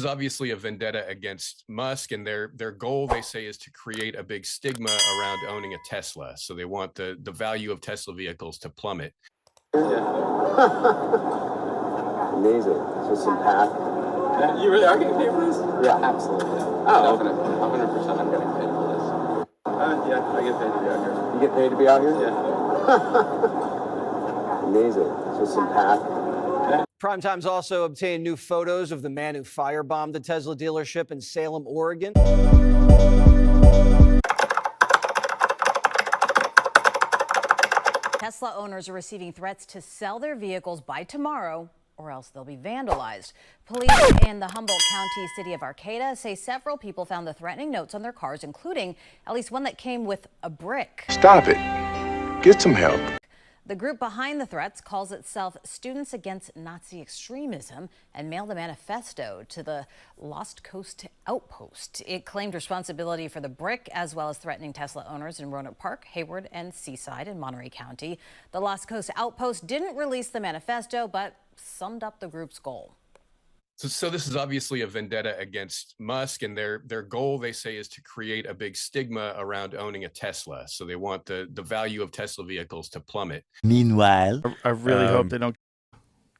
Is obviously a vendetta against Musk, and their goal, they say, is to create a big stigma around owning a Tesla. So they want the value of Tesla vehicles to plummet. Yeah. Amazing. Just some path. You really are getting paid for this? Yeah, absolutely. Oh, definitely. 100% I'm getting paid for this. Yeah, I get paid to be out here. You get paid to be out here? Yeah. Amazing. Just some path. Primetime's also obtained new photos of the man who firebombed the Tesla dealership in Salem, Oregon. Tesla owners are receiving threats to sell their vehicles by tomorrow, or else they'll be vandalized. Police in the Humboldt County city of Arcata say several people found the threatening notes on their cars, including at least one that came with a brick. Stop it. Get some help. The group behind the threats calls itself Students Against Nazi Extremism and mailed a manifesto to the Lost Coast Outpost. It claimed responsibility for the brick, as well as threatening Tesla owners in Roanoke Park, Hayward, and Seaside in Monterey County. The Lost Coast Outpost didn't release the manifesto, but summed up the group's goal. So this is obviously a vendetta against Musk, and their goal, they say, is to create a big stigma around owning a Tesla. So they want the value of Tesla vehicles to plummet. Meanwhile, I really hope they don't.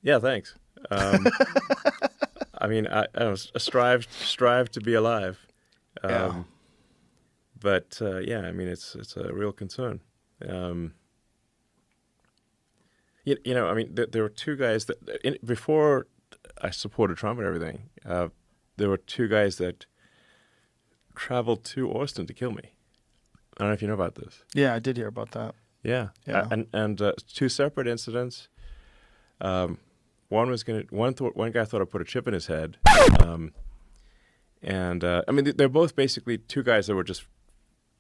Yeah, thanks. I mean, I strive to be alive. Yeah. But yeah, I mean, it's a real concern. You know, I mean, there were two guys that before I supported Trump and everything. There were two guys that traveled to Austin to kill me. I don't know if you know about this. Yeah, I did hear about that. Yeah. And two separate incidents. One guy thought I put a chip in his head. I mean, they're both basically two guys that were just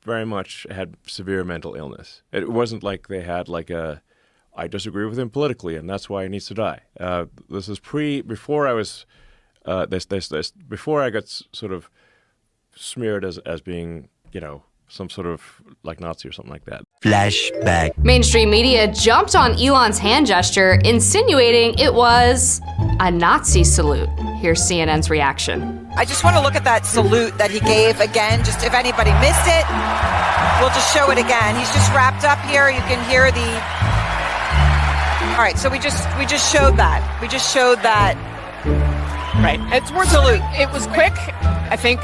very much had severe mental illness. It wasn't like they had like I disagree with him politically, and that's why he needs to die. This is before I was, before I got sort of smeared as being, you know, some sort of like Nazi or something like that. flashback. Mainstream media jumped on Elon's hand gesture, insinuating it was a Nazi salute. Here's CNN's reaction. I just want to look at that salute that he gave again, just if anybody missed it, we'll just show it again. He's just wrapped up here. You can hear the... All right, so we just showed that. We just showed that. Right. It's worth salute. It was quick, I think.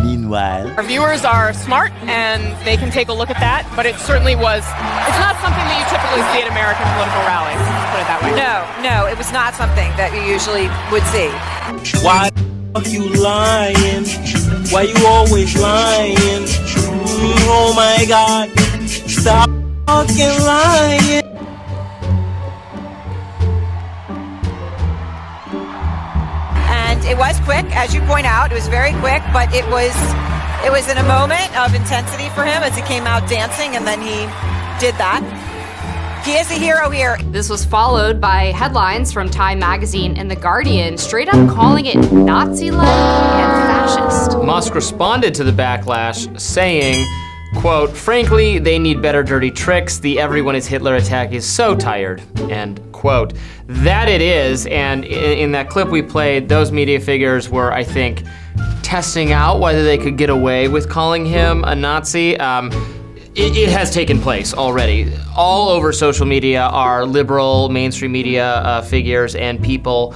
Meanwhile, Our viewers are smart and they can take a look at that, but it certainly was, it's not something that you typically see at American political rallies, let's put it that way. No, it was not something that you usually would see. Why you lying? Why you always lying? Oh my God, stop fucking lying. And it was quick, as you point out, it was very quick, but it was in a moment of intensity for him as he came out dancing, and then he did that. He is a hero here. This was followed by headlines from Time Magazine and The Guardian, straight up calling it Nazi-like and fascist. Musk responded to the backlash, saying, quote, "Frankly, they need better dirty tricks. The everyone is Hitler attack is so tired," end quote. That it is, and in that clip we played, those media figures were, I think, testing out whether they could get away with calling him a Nazi. It has taken place already. All over social media are liberal mainstream media figures and people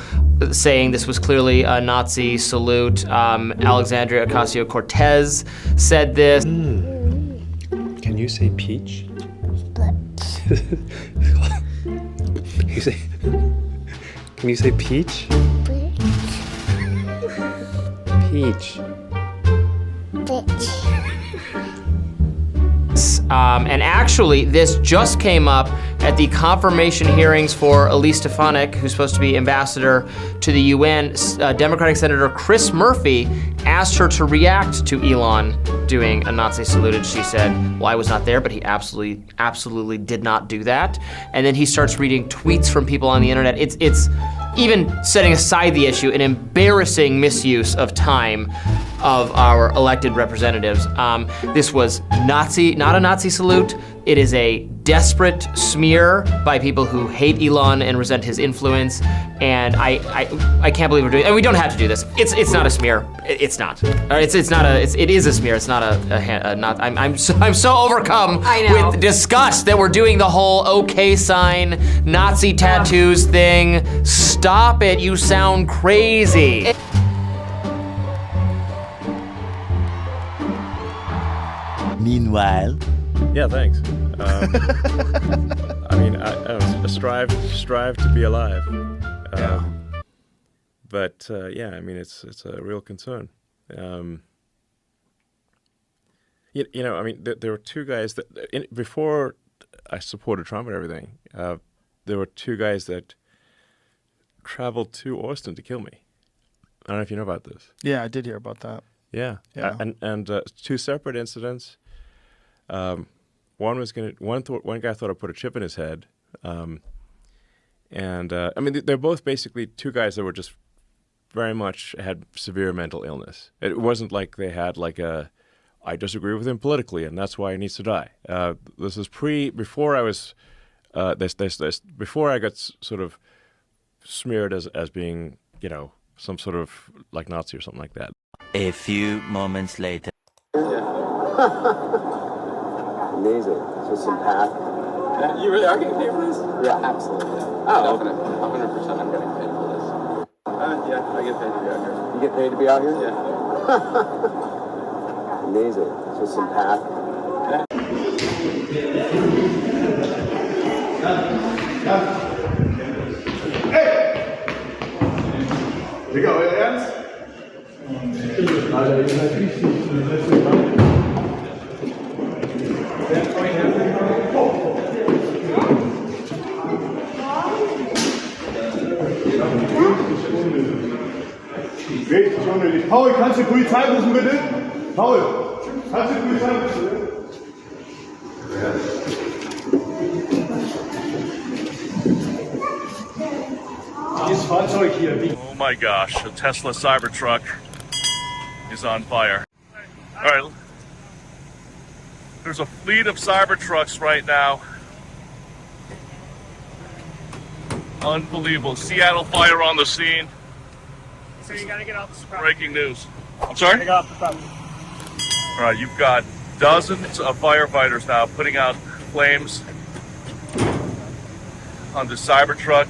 saying this was clearly a Nazi salute. Alexandria Ocasio-Cortez said this. Can you say peach? Can you say peach? Peach. And actually, this just came up at the confirmation hearings for Elise Stefanik, who's supposed to be ambassador to the UN. Democratic Senator Chris Murphy asked her to react to Elon doing a Nazi salute, and she said, well, I was not there, but he absolutely did not do that. And then he starts reading tweets from people on the internet. It's even setting aside the issue, an embarrassing misuse of time of our elected representatives. This was not a Nazi salute. It is a desperate smear by people who hate Elon and resent his influence. And I can't believe we're doing it. And we don't have to do this. It's not a smear. It's not. It is a smear. It's not I'm so overcome with disgust that we're doing the whole okay sign, Nazi tattoos thing. Stop it, you sound crazy. Meanwhile. Yeah, thanks. I mean, I strive to be alive. But yeah, I mean, it's a real concern. You know, I mean, there were two guys that before I supported Trump and everything. There were two guys that traveled to Austin to kill me. I don't know if you know about this. Yeah, I did hear about that. Yeah. And two separate incidents. One guy thought I put a chip in his head, and I mean they're both basically two guys that were just very much had severe mental illness. It wasn't like they had like I disagree with him politically and that's why he needs to die. This is before I was before I got sort of smeared as being, you know, some sort of like Nazi or something like that. A few moments later. Amazing. Just some path. You really are getting paid for this? Yeah, absolutely. Oh, definitely. 100% I'm getting paid for this. Yeah, I get paid to be out here. You get paid to be out here? Yeah. Amazing. Just some path. Hey! Digga, euer Ernst? Alter, ihr seid richtig Richtig unnötig. Paul, kannst du die Polizei rufen, bitte? Paul, kannst du die Polizei rufen, bitte? Oh my gosh, a Tesla Cybertruck is on fire. All right, there's a fleet of Cybertrucks right now. Unbelievable. Seattle fire on the scene. So you gotta get off the front. Breaking news. I'm sorry? Get off the front. All right, you've got dozens of firefighters now putting out flames on the Cybertruck.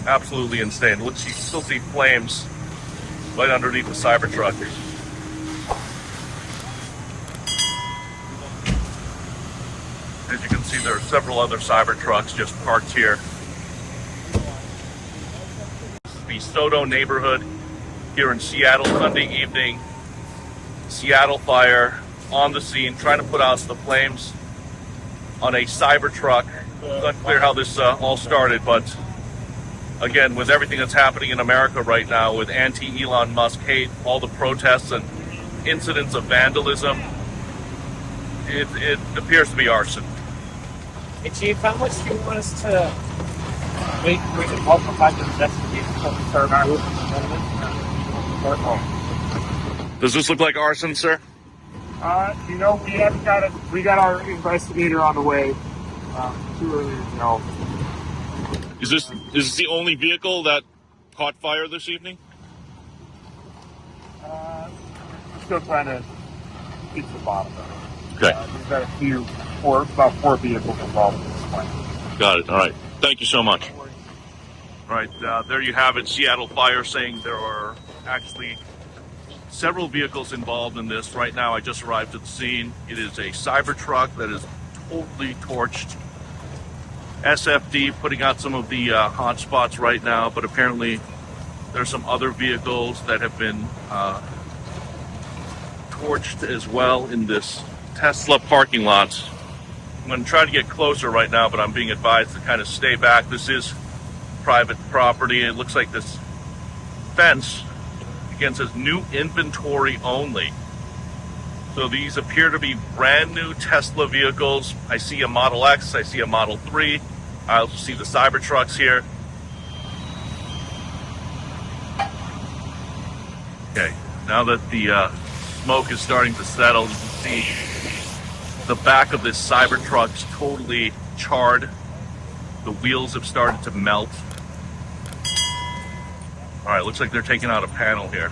Absolutely insane. Look, you still see flames right underneath the Cybertruck. As you can see, there are several other Cybertrucks just parked here. The Soto neighborhood here in Seattle, Sunday evening. Seattle fire on the scene, trying to put out the flames on a Cybertruck. It's unclear how this all started, but again, with everything that's happening in America right now, with anti-Elon Musk hate, all the protests and incidents of vandalism, it appears to be arson. Hey Chief, how much do you want us to wait for the multiplied investigation before we start our Does this look like arson, sir? You know, we got our investigator on the way. Too early to know. Is this the only vehicle that caught fire this evening? We're still trying to get to the bottom of it. Okay. We've got about four vehicles involved at this point. Got it. All right. Thank you so much. All right. There you have it. Seattle Fire saying there are actually several vehicles involved in this. Right now, I just arrived at the scene. It is a Cybertruck that is totally torched. SFD putting out some of the hot spots right now, but apparently there's some other vehicles that have been torched as well in this Tesla parking lot. I'm going to try to get closer right now, but I'm being advised to kind of stay back. This is private property. It looks like this fence, again, says new inventory only. So these appear to be brand new Tesla vehicles. I see a Model X, I see a Model 3. I also see the Cybertrucks here. Okay, Now that the smoke is starting to settle, you can see the back of this Cybertruck's totally charred. The wheels have started to melt. All right, looks like they're taking out a panel here.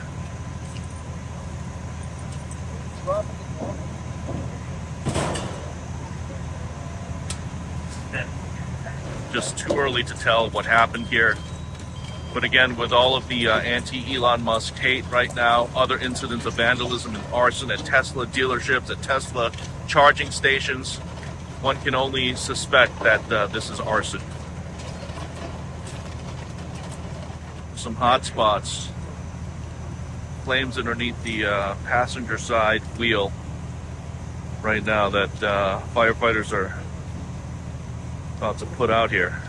Just too early to tell what happened here. But again, with all of the anti-Elon Musk hate right now, other incidents of vandalism and arson at Tesla dealerships, at Tesla charging stations, one can only suspect that this is arson. Some hot spots. Flames underneath the passenger side wheel right now that firefighters are about to put out here.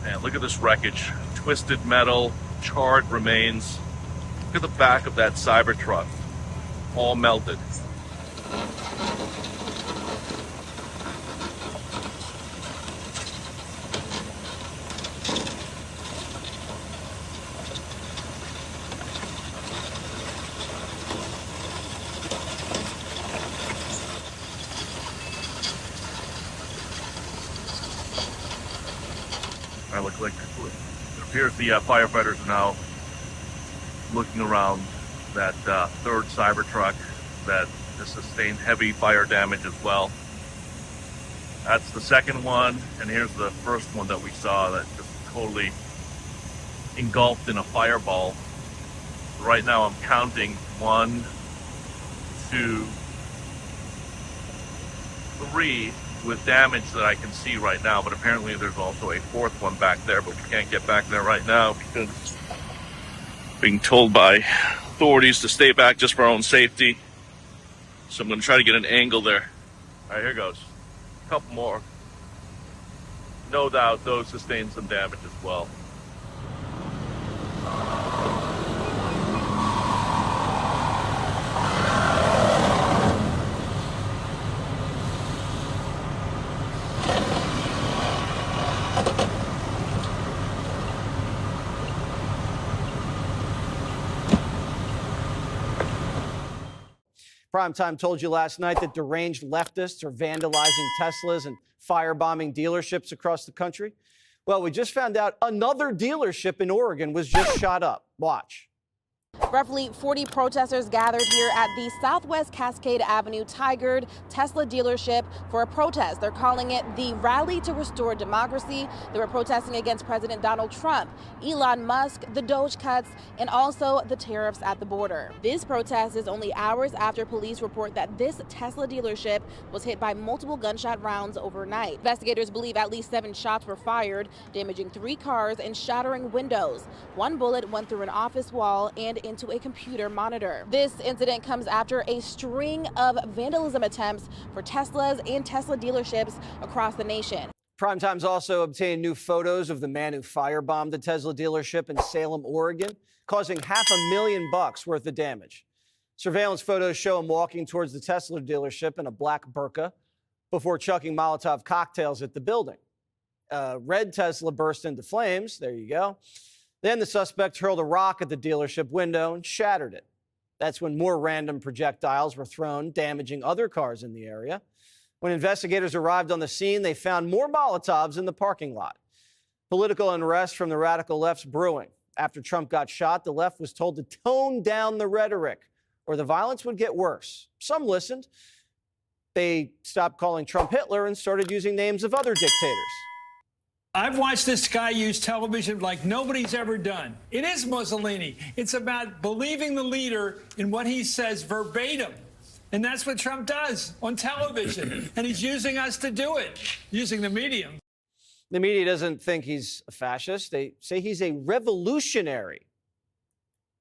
And look at this wreckage. Twisted metal, charred remains. Look at the back of that Cybertruck. All melted. It appears the firefighters are now looking around that third Cybertruck that has sustained heavy fire damage as well. That's the second one, and here's the first one that we saw that just totally engulfed in a fireball. Right now I'm counting 1, 2, 3 with damage that I can see right now, but apparently there's also a fourth one back there, but we can't get back there right now because being told by authorities to stay back just for our own safety. So I'm going to try to get an angle there. All right, here goes. A couple more. No doubt those sustained some damage as well. Primetime told you last night that deranged leftists are vandalizing Teslas and firebombing dealerships across the country. Well, we just found out another dealership in Oregon was just shot up. Watch. Roughly 40 protesters gathered here at the Southwest Cascade Avenue Tigard Tesla dealership for a protest. They're calling it the Rally to Restore Democracy. They were protesting against President Donald Trump, Elon Musk, the Doge cuts, and also the tariffs at the border. This protest is only hours after police report that this Tesla dealership was hit by multiple gunshot rounds overnight. Investigators believe at least 7 shots were fired, damaging 3 cars and shattering windows. 1 bullet went through an office wall and into a computer monitor. This incident comes after a string of vandalism attempts for Teslas and Tesla dealerships across the nation. Primetime's also obtained new photos of the man who firebombed the Tesla dealership in Salem, Oregon, causing $500,000 worth of damage. Surveillance photos show him walking towards the Tesla dealership in a black burqa before chucking Molotov cocktails at the building. A red Tesla burst into flames. There you go. Then the suspect hurled a rock at the dealership window and shattered it. That's when more random projectiles were thrown, damaging other cars in the area. When investigators arrived on the scene, they found more Molotovs in the parking lot. Political unrest from the radical left's brewing. After Trump got shot, the left was told to tone down the rhetoric or the violence would get worse. Some listened. They stopped calling Trump Hitler and started using names of other dictators. I've watched this guy use television like nobody's ever done. It is Mussolini. It's about believing the leader in what he says verbatim. And that's what Trump does on television. And he's using us to do it, using the medium. The media doesn't think he's a fascist. They say he's a revolutionary.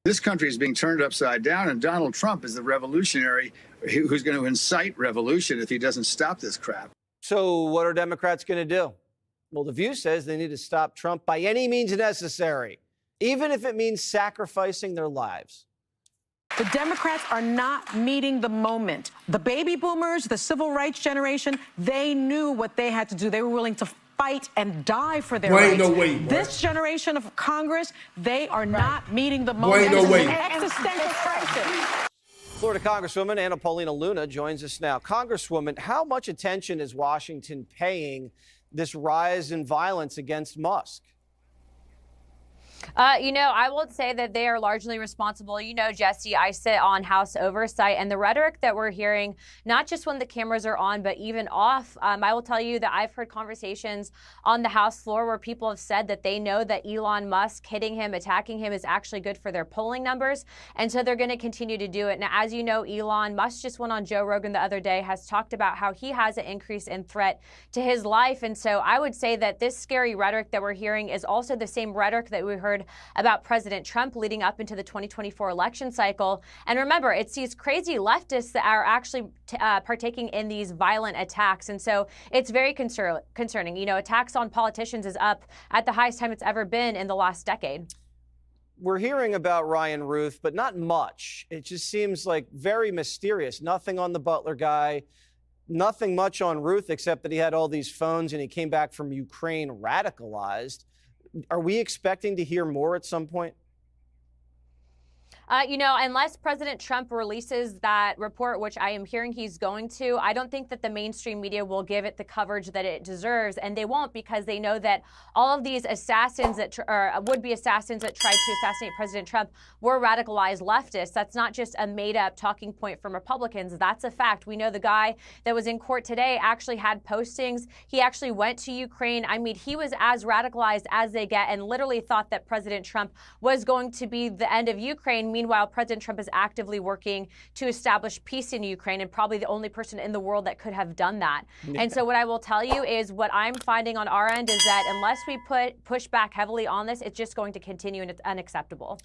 This country is being turned upside down, and Donald Trump is the revolutionary who's going to incite revolution if he doesn't stop this crap. So what are Democrats going to do? Well, The View says they need to stop Trump by any means necessary, even if it means sacrificing their lives. The Democrats are not meeting the moment. The baby boomers, the civil rights generation, they knew what they had to do. They were willing to fight and die for their Boy, ain't rights. no way, boy. This generation of Congress, they are not meeting the Boy, moment. ain't no This is way. an existential crisis. Florida Congresswoman Anna Paulina Luna joins us now. Congresswoman, how much attention is Washington paying this rise in violence against Musk? I would say that they are largely responsible. Jesse, I sit on House Oversight, and the rhetoric that we're hearing, not just when the cameras are on, but even off, I will tell you that I've heard conversations on the House floor where people have said that they know that Elon Musk hitting him, attacking him is actually good for their polling numbers. And so they're going to continue to do it. Now, as you know, Elon Musk just went on Joe Rogan the other day, has talked about how he has an increase in threat to his life. And so I would say that this scary rhetoric that we're hearing is also the same rhetoric that we heard about President Trump leading up into the 2024 election cycle. And remember, it's these crazy leftists that are actually partaking in these violent attacks. And so it's very concerning. Attacks on politicians is up at the highest time it's ever been in the last decade. We're hearing about Ryan Ruth, but not much. It just seems like very mysterious. Nothing on the Butler guy, nothing much on Ruth, except that he had all these phones and he came back from Ukraine radicalized. Are we expecting to hear more at some point? Unless President Trump releases that report, which I am hearing he's going to, I don't think that the mainstream media will give it the coverage that it deserves. And they won't, because they know that all of these assassins or would-be assassins that tried to assassinate President Trump were radicalized leftists. That's not just a made-up talking point from Republicans. That's a fact. We know the guy that was in court today actually had postings. He actually went to Ukraine. I mean, he was as radicalized as they get and literally thought that President Trump was going to be the end of Ukraine. Meanwhile, President Trump is actively working to establish peace in Ukraine, and probably the only person in the world that could have done that. And so what I will tell you is what I'm finding on our end is that unless we push back heavily on this, it's just going to continue, and it's unacceptable.